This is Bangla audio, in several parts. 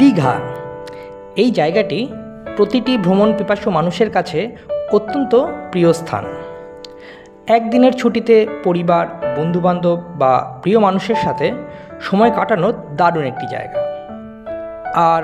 দীঘা এই জায়গাটি প্রতিটি ভ্রমণ পিপাসু মানুষের কাছে অত্যন্ত প্রিয় স্থান। একদিনের ছুটিতে পরিবার, বন্ধুবান্ধব বা প্রিয় মানুষের সাথে সময় কাটানোর দারুণ একটি জায়গা। আর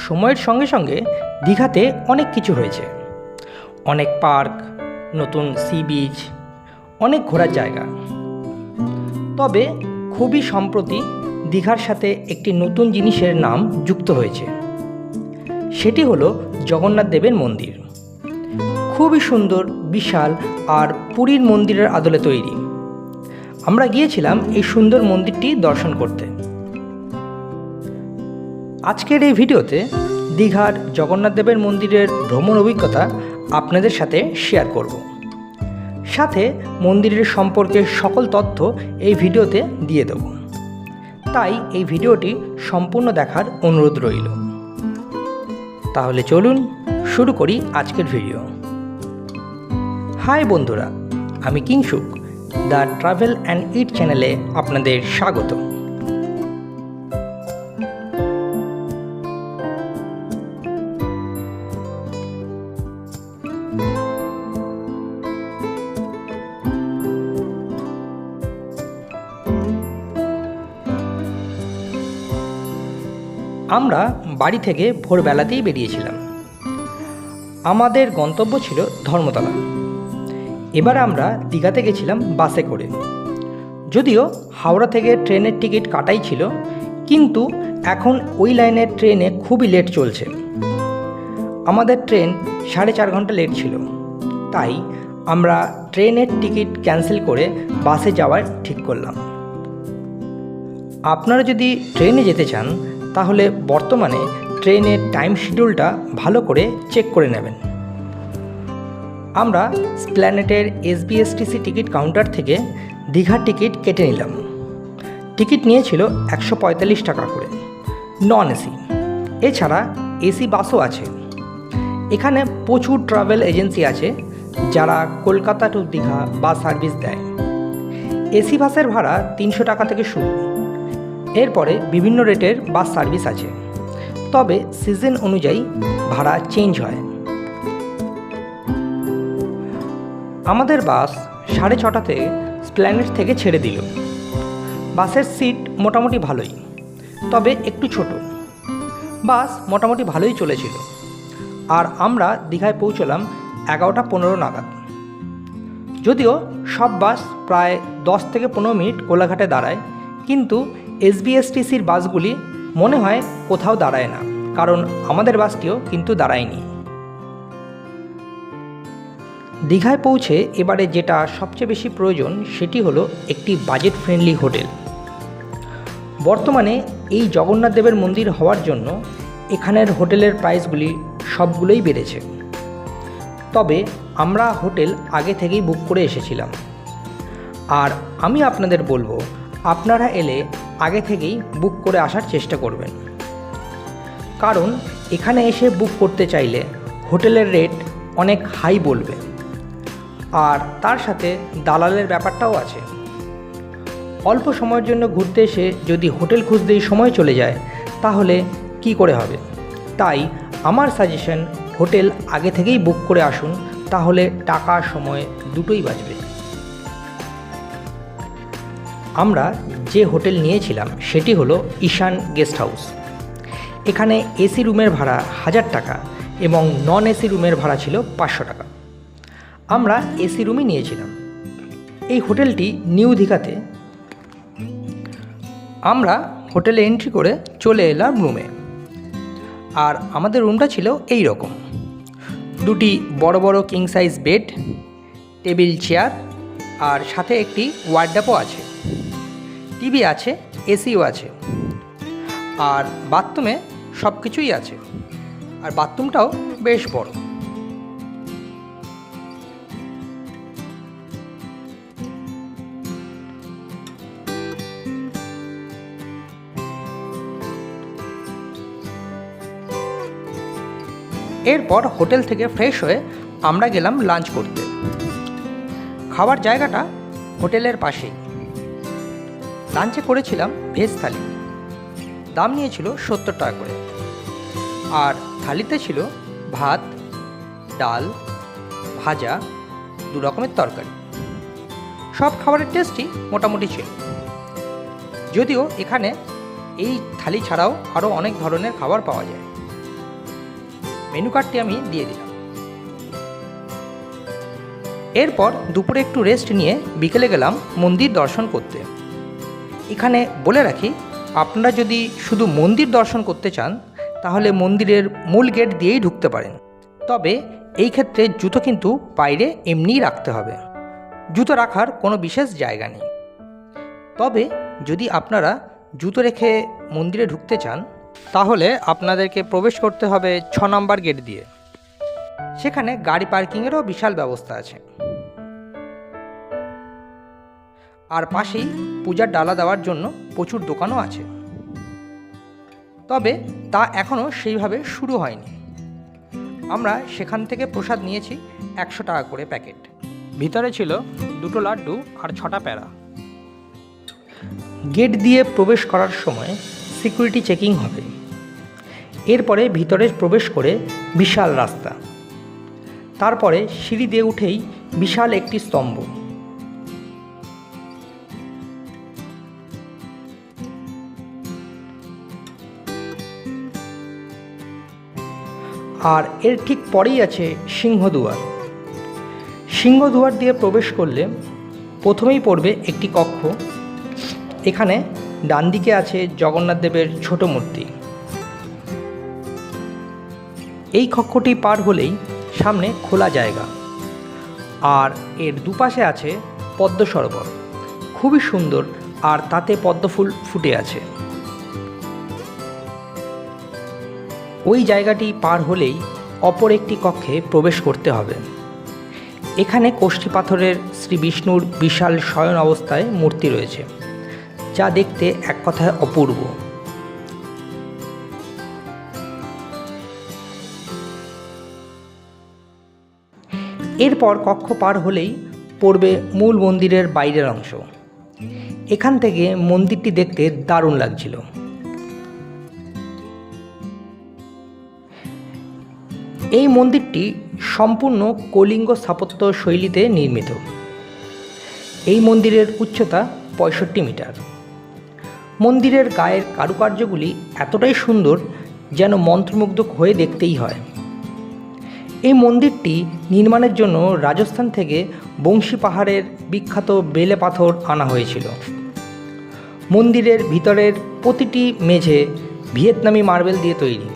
সময়ের সঙ্গে সঙ্গে দীঘাতে অনেক কিছু হয়েছে, অনেক পার্ক, নতুন সি বিচ, অনেক ঘোরার জায়গা। তবে খুবই সম্প্রতি দীঘার সাথে একটি নতুন জিনিসের নাম যুক্ত হয়েছে, সেটি হলো জগন্নাথ দেবের মন্দির। খুবই সুন্দর, বিশাল আর পুরীর মন্দিরের আদলে তৈরি। আমরা গিয়েছিলাম এই সুন্দর মন্দিরটি দর্শন করতে। আজকের এই ভিডিওতে দীঘার জগন্নাথ দেবের মন্দিরের ভ্রমণ অভিজ্ঞতা আপনাদের সাথে শেয়ার করব। সাথে মন্দিরের সম্পর্কে সকল তথ্য এই ভিডিওতে দিয়ে দেব, তাই এই ভিডিওটি সম্পূর্ণ দেখার অনুরোধ রইল। তাহলে চলুন শুরু করি আজকের ভিডিও। হাই বন্ধুরা, আমি Kingshuk, the travel and eat চ্যানেলে আপনাদের স্বাগত। আমরা বাড়ি থেকে ভোরবেলাতেই বেরিয়েছিলাম। আমাদের গন্তব্য ছিল ধর্মতলা। এবার আমরা দীঘাতে গেছিলাম বাসে করে। যদিও হাওড়া থেকে ট্রেনের টিকিট কাটাই ছিল, কিন্তু এখন ওই লাইনের ট্রেনে খুবই লেট চলছে। আমাদের ট্রেন 4.5 ঘন্টা লেট ছিল, তাই আমরা ট্রেনের টিকিট ক্যান্সেল করে বাসে যাওয়ার ঠিক করলাম। আপনারা যদি ট্রেনে যেতে চান তাহলে বর্তমানে ট্রেনের টাইম শিডিউলটা ভালো করে চেক করে নেবেন। আমরা স্প্ল্যানেটের SBSTC টিকিট কাউন্টার থেকে দীঘার টিকিট কেটে নিলাম। টিকিট নিয়েছিল 145 টাকা করে, নন এসি। এছাড়া এসি বাসও আছে। এখানে প্রচুর ট্রাভেল এজেন্সি আছে যারা Kolkata to Digha bus service দেয়। এসি বাসের ভাড়া 300 টাকা থেকে শুরু। এরপরে বিভিন্ন রেটের বাস সার্ভিস আছে, তবে সিজন অনুযায়ী ভাড়া চেঞ্জ হয়। আমাদের বাস 6:30 স্প্ল্যানেট থেকে ছেড়ে দিল। বাসের সিট মোটামুটি ভালোই, তবে একটু ছোট। বাস মোটামুটি ভালোই চলেছিল। আর আমরা দীঘায় পৌঁছলাম 11:15 নাগাদ। যদিও সব বাস প্রায় 10 থেকে 15 মিনিট কোলাঘাটে দাঁড়ায়, কিন্তু SBSTCর বাসগুলি মনে হয় কোথাও দাঁড়ায় না, কারণ আমাদের বাসটিও কিন্তু দাঁড়ায়নি। দীঘায় পৌঁছে এবারে যেটা সবচেয়ে বেশি প্রয়োজন সেটি হলো একটি বাজেট ফ্রেন্ডলি হোটেল। বর্তমানে এই জগন্নাথ দেবের মন্দির হওয়ার জন্য এখানের হোটেলের প্রাইসগুলি সবগুলোই বেড়েছে। তবে আমরা হোটেল আগে থেকেই বুক করে এসেছিলাম। আর আমি আপনাদের বলবো, আপনারা এলে আগে থেকেই বুক করে আসার চেষ্টা করবেন, কারণ এখানে এসে বুক করতে চাইলে হোটেলের রেট অনেক হাই বলবে। আর তার সাথে দালালের ব্যাপারটাও আছে। অল্প সময়ের জন্য ঘুরতে এসে যদি হোটেল খুঁজতেই সময় চলে যায় তাহলে কি করে হবে? তাই আমার সাজেশন, হোটেল আগে থেকেই বুক করে আসুন, তাহলে টাকা সময় দুটোই বাঁচবে। আমরা যে হোটেল নিয়েছিলাম সেটি হলো ঈশান গেস্ট হাউস। এখানে এসি রুমের ভাড়া 1000 টাকা এবং নন এসি রুমের ভাড়া ছিল 500 টাকা। আমরা এসি রুমই নিয়েছিলাম। এই হোটেলটি নিউ দীঘাতে। আমরা হোটেলে এন্ট্রি করে চলে এলাম রুমে। আর আমাদের রুমটা ছিল এই রকম: 2টি বড় বড় king size bed, table chair, আর সাথে একটি ওয়ার্ডরোবও আছে। টিভি আছে, এসিও আছে, আর বাথরুমে সব কিছুই আছে। আর বাথরুমটাও বেশ বড়। এরপর হোটেল থেকে ফ্রেশ হয়ে আমরা গেলাম লাঞ্চ করতে। খাওয়ার জায়গাটা হোটেলের পাশেই। লাঞ্চে করেছিলাম ভেজ থালি। দাম নিয়েছিল 70 টাকা করে। আর থালিতে ছিল ভাত, ডাল, ভাজা, 2 রকমের তরকারি। সব খাবারের টেস্টই মোটামুটি ছিল, যদিও এখানে এই থালি ছাড়াও আরও অনেক ধরনের খাবার পাওয়া যায়। মেনু কার্ডটি আমি দিয়ে দিলাম। এরপর দুপুরে একটু রেস্ট নিয়ে বিকেলে গেলাম মন্দির দর্শন করতে। এখানে বলে রাখি, আপনারা যদি শুধু মন্দির দর্শন করতে চান তাহলে মন্দিরের মূল গেট দিয়েই ঢুকতে পারেন, তবে এই ক্ষেত্রে জুতো কিন্তু বাইরে এমনিই রাখতে হবে, জুতো রাখার কোনো বিশেষ জায়গা নেই। তবে যদি আপনারা জুতো রেখে মন্দিরে ঢুকতে চান তাহলে আপনাদেরকে প্রবেশ করতে হবে 6 নম্বর গেট দিয়ে। সেখানে গাড়ি পার্কিংয়েরও বিশাল ব্যবস্থা আছে, আর পাশেই পূজার ডালা দেওয়ার জন্য প্রচুর দোকানও আছে, তবে তা এখনও সেইভাবে শুরু হয়নি। আমরা সেখান থেকে প্রসাদ নিয়েছি 100 টাকা করে প্যাকেট। ভিতরে ছিল 2টো লাড্ডু আর 6টা প্যারা। গেট দিয়ে প্রবেশ করার সময় সিকিউরিটি চেকিং হবে। এরপরে ভিতরে প্রবেশ করে বিশাল রাস্তা, তারপরে সিঁড়ি দিয়ে উঠেই বিশাল একটি স্তম্ভ। আর এর ঠিক পরেই আছে সিংহদুয়ার। সিংহদুয়ার দিয়ে প্রবেশ করলে প্রথমেই পড়বে একটি কক্ষ। এখানে ডান দিকে আছে জগন্নাথ দেবের ছোট মূর্তি। এই কক্ষটি পার হলেই সামনে খোলা জায়গা, আর এর দুপাশে আছে পদ্ম সরোবর, খুবই সুন্দর, আর তাতে পদ্ম ফুল ফুটে আছে। ওই জায়গাটি পার হলেই অপর একটি কক্ষে প্রবেশ করতে হবে। এখানে কোষ্ঠী পাথরের শ্রী বিষ্ণুর বিশাল শয়ন অবস্থায় মূর্তি রয়েছে, যা দেখতে এক কথায় অপূর্ব। এরপর কক্ষ পার হলেই পড়বে মূল মন্দিরের বাইরের অংশ। এখান থেকে মন্দিরটি দেখতে দারুণ লাগছিল। এই মন্দিরটি সম্পূর্ণ কলিঙ্গ স্থাপত্য শৈলীতে নির্মিত। এই মন্দিরের উচ্চতা 65 মিটার। মন্দিরের গায়ের কারুকার্যগুলি এতটাই সুন্দর যেন মন্ত্রমুগ্ধ হয়ে দেখতেই হয়। এই মন্দিরটি নির্মাণের জন্য রাজস্থান থেকে বংশী পাহাড়ের বিখ্যাত বেলে পাথর আনা হয়েছিল। মন্দিরের ভিতরের প্রতিটি মেঝে ভিয়েতনামি মার্বেল দিয়ে তৈরি।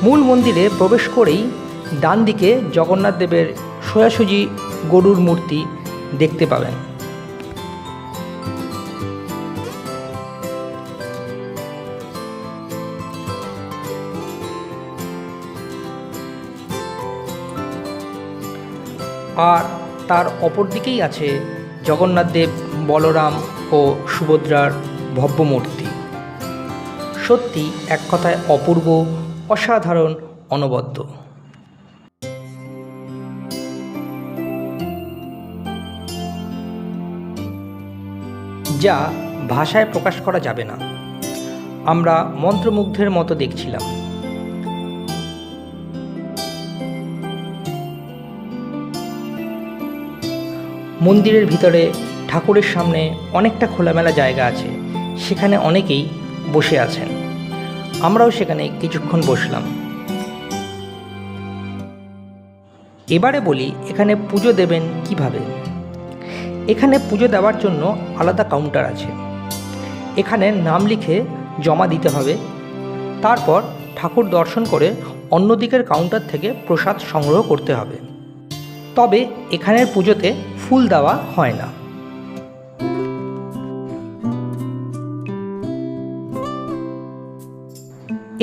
মূল মন্দিরে প্রবেশ করেই ডান দিকে জগন্নাথ দেবের সোজাসুজি গরুর মূর্তি দেখতে পাবেন। আর তার অপর দিকেই আছে জগন্নাথ দেব, বলরাম ও সুভদ্রার ভব্য মূর্তি। সত্যি এক কথায় অপূর্ব, অসাধারণ, অনবদ্য। যা ভাষায় প্রকাশ করা যাবে না। আমরা মন্ত্রমুগ্ধের মতো দেখছিলাম। মন্দিরের ভিতরে ঠাকুরের সামনে অনেকটা খোলামেলা জায়গা আছে, সেখানে অনেকেই বসে আছেন। আমরাও সেখানে কিছুক্ষণ বসলাম। এবারে বলি এখানে পুজো দেবেন কিভাবে। এখানে পুজো দেওয়ার জন্য আলাদা কাউন্টার আছে। এখানে নাম লিখে জমা দিতে হবে। তারপর ঠাকুর দর্শন করে অন্য দিকের কাউন্টার থেকে প্রসাদ সংগ্রহ করতে হবে। তবে এখানের পুজোতে ফুল দেওয়া হয় না।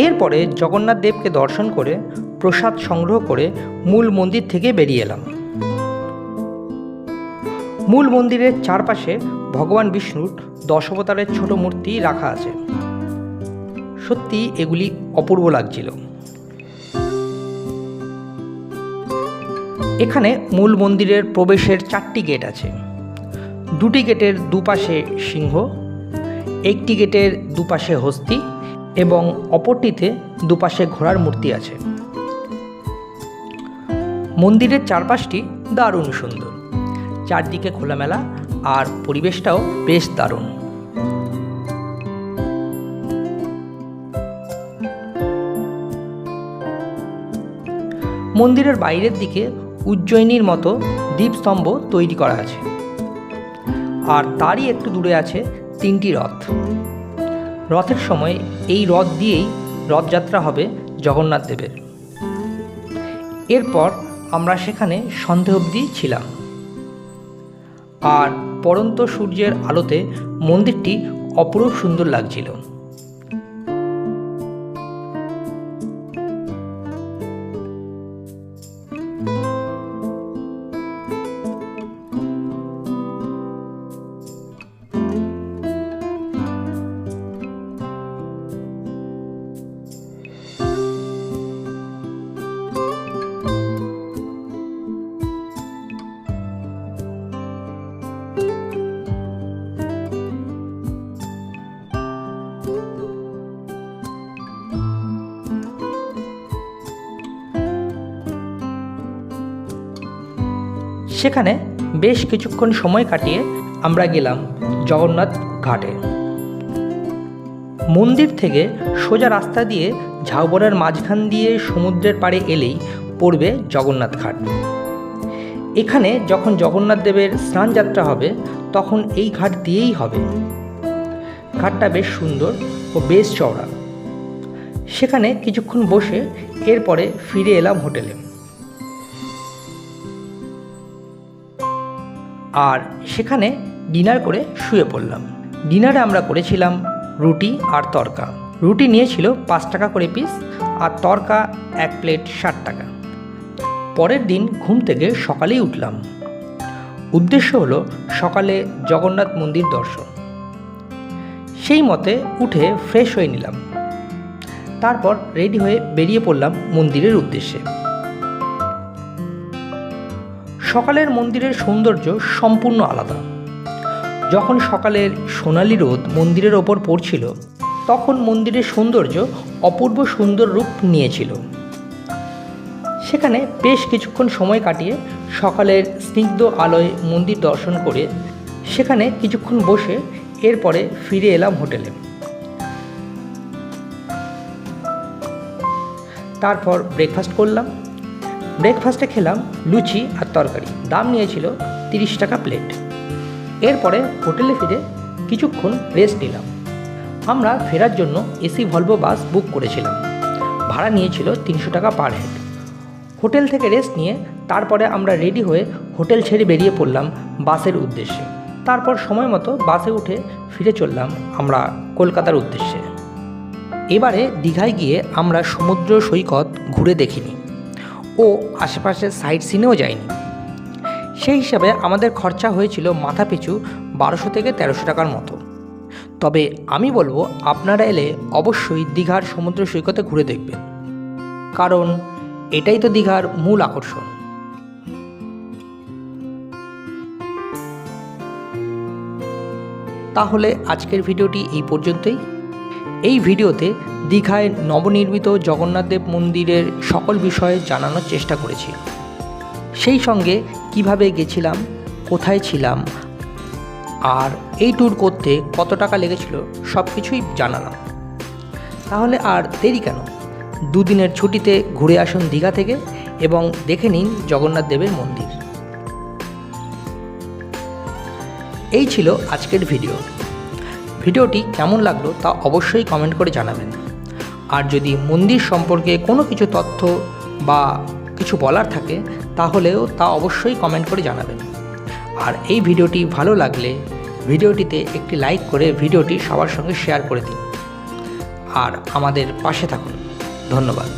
এরপরে জগন্নাথ দেবকে দর্শন করে প্রসাদ সংগ্রহ করে মূল মন্দির থেকে বেরিয়ে এলাম। মূল মন্দিরের চারপাশে ভগবান বিষ্ণুর 10 অবতারের ছোট মূর্তি রাখা আছে। সত্যি এগুলি অপূর্ব লাগছিল। এখানে মূল মন্দিরের প্রবেশের 4টি গেট আছে। 2টি গেটের দুপাশে সিংহ, একটি গেটের দুপাশে হস্তি এবং অপরটিতে দুপাশে ঘোড়ার মূর্তি আছে। মন্দিরের চারপাশটি দারুণ সুন্দর, চারদিকে খোলামেলা আর পরিবেশটাও বেশ দারুণ। মন্দিরের বাইরের দিকে উজ্জয়িনীর মতো দীপস্তম্ভ তৈরি করা আছে, আর তারই একটু দূরে আছে 3টি রথ। রথের সময় এই রথ দিয়েই রথযাত্রা হবে জগন্নাথ দেবের। এরপর আমরা সেখানে সন্ধে অবধি ছিলাম, আর পড়ন্ত সূর্যের আলোতে মন্দিরটি অপরূপ সুন্দর লাগছিল। সেখানে বেশ কিছুক্ষণ সময় কাটিয়ে আমরা গেলাম জগন্নাথ ঘাটে। মন্দির থেকে সোজা রাস্তা দিয়ে ঝাউবনের মাঝখান দিয়ে সমুদ্রের পাড়ে এলেই পড়বে জগন্নাথ ঘাট। এখানে যখন জগন্নাথ দেবের স্নান যাত্রা হবে তখন এই ঘাট দিয়েই হবে। ঘাটটা বেশ সুন্দর ও বেশ চওড়া। সেখানে কিছুক্ষণ বসে এরপরে ফিরে এলাম হোটেলে। আর সেখানে ডিনার করে শুয়ে পড়লাম। ডিনারে আমরা করেছিলাম রুটি আর তরকা। রুটি নিয়েছিল 5 টাকা করে পিস, আর তরকা 1 প্লেট 60 টাকা। পরের দিন ঘুম থেকে সকালেই উঠলাম। উদ্দেশ্য হলো সকালে জগন্নাথ মন্দির দর্শন। সেই মতে উঠে ফ্রেশ হয়ে নিলাম। তারপর রেডি হয়ে বেরিয়ে পড়লাম মন্দিরের উদ্দেশ্যে। সকালের মন্দিরের সৌন্দর্য সম্পূর্ণ আলাদা। যখন সকালের সোনালি রোদ মন্দিরের ওপর পড়ছিল তখন মন্দিরের সৌন্দর্য অপূর্ব সুন্দর রূপ নিয়েছিল। সেখানে বেশ কিছুক্ষণ সময় কাটিয়ে সকালের স্নিগ্ধ আলোয় মন্দির দর্শন করে সেখানে কিছুক্ষণ বসে এরপরে ফিরে এলাম হোটেলে। তারপর ব্রেকফাস্ট করলাম। ব্রেকফাস্টে খেলাম লুচি আর তরকারি। দাম নিয়েছিল 30 টাকা প্লেট। এরপরে হোটেলে ফিরে কিছুক্ষণ রেস্ট নিলাম। আমরা ফেরার জন্য এসি ভলভো বাস বুক করেছিলাম। ভাড়া নিয়েছিল 300 টাকা পার হেড। হোটেল থেকে রেস্ট নিয়ে তারপরে আমরা রেডি হয়ে হোটেল ছেড়ে বেরিয়ে পড়লাম বাসের উদ্দেশ্যে। তারপর সময় মতো বাসে উঠে ফিরে চললাম আমরা কলকাতার উদ্দেশ্যে। এবারে দীঘায় গিয়ে আমরা সমুদ্র সৈকত ঘুরে দেখিনি ও আশেপাশের সাইট সিনেও যায়নি। সেই হিসাবে আমাদের খরচা হয়েছিল মাথাপিছু 1200 থেকে 1300 টাকার মতো। তবে আমি বলবো আপনারা এলে অবশ্যই দীঘার সমুদ্র সৈকতে ঘুরে দেখবেন, কারণ এটাই তো দীঘার মূল আকর্ষণ। তাহলে আজকের ভিডিওটি এই পর্যন্তই। এই ভিডিওতে দীঘায় নবনির্মিত জগন্নাথ দেব মন্দিরের সকল বিষয়ে জানানোর চেষ্টা করেছি। সেই সঙ্গে কিভাবে গেছিলাম, কোথায় ছিলাম, আর এই ট্যুর করতে কত টাকা লেগেছিল সব কিছুই জানালাম। তাহলে আর দেরি কেন, 2 দিনের ছুটিতে ঘুরে আসুন দীঘা থেকে এবং দেখে নিন জগন্নাথ দেবের মন্দির। এই ছিল আজকের ভিডিও। ভিডিওটি কেমন লাগলো তা অবশ্যই কমেন্ট করে জানাবেন। আর যদি মন্দির সম্পর্কে কোনো কিছু তথ্য বা কিছু বলার থাকে তাহলেও তা অবশ্যই কমেন্ট করে জানাবেন। আর এই ভিডিওটি ভালো লাগলে ভিডিওটিতে একটি লাইক করে ভিডিওটি সবার সঙ্গে শেয়ার করে দিন। আর আমাদের পাশে থাকুন। ধন্যবাদ।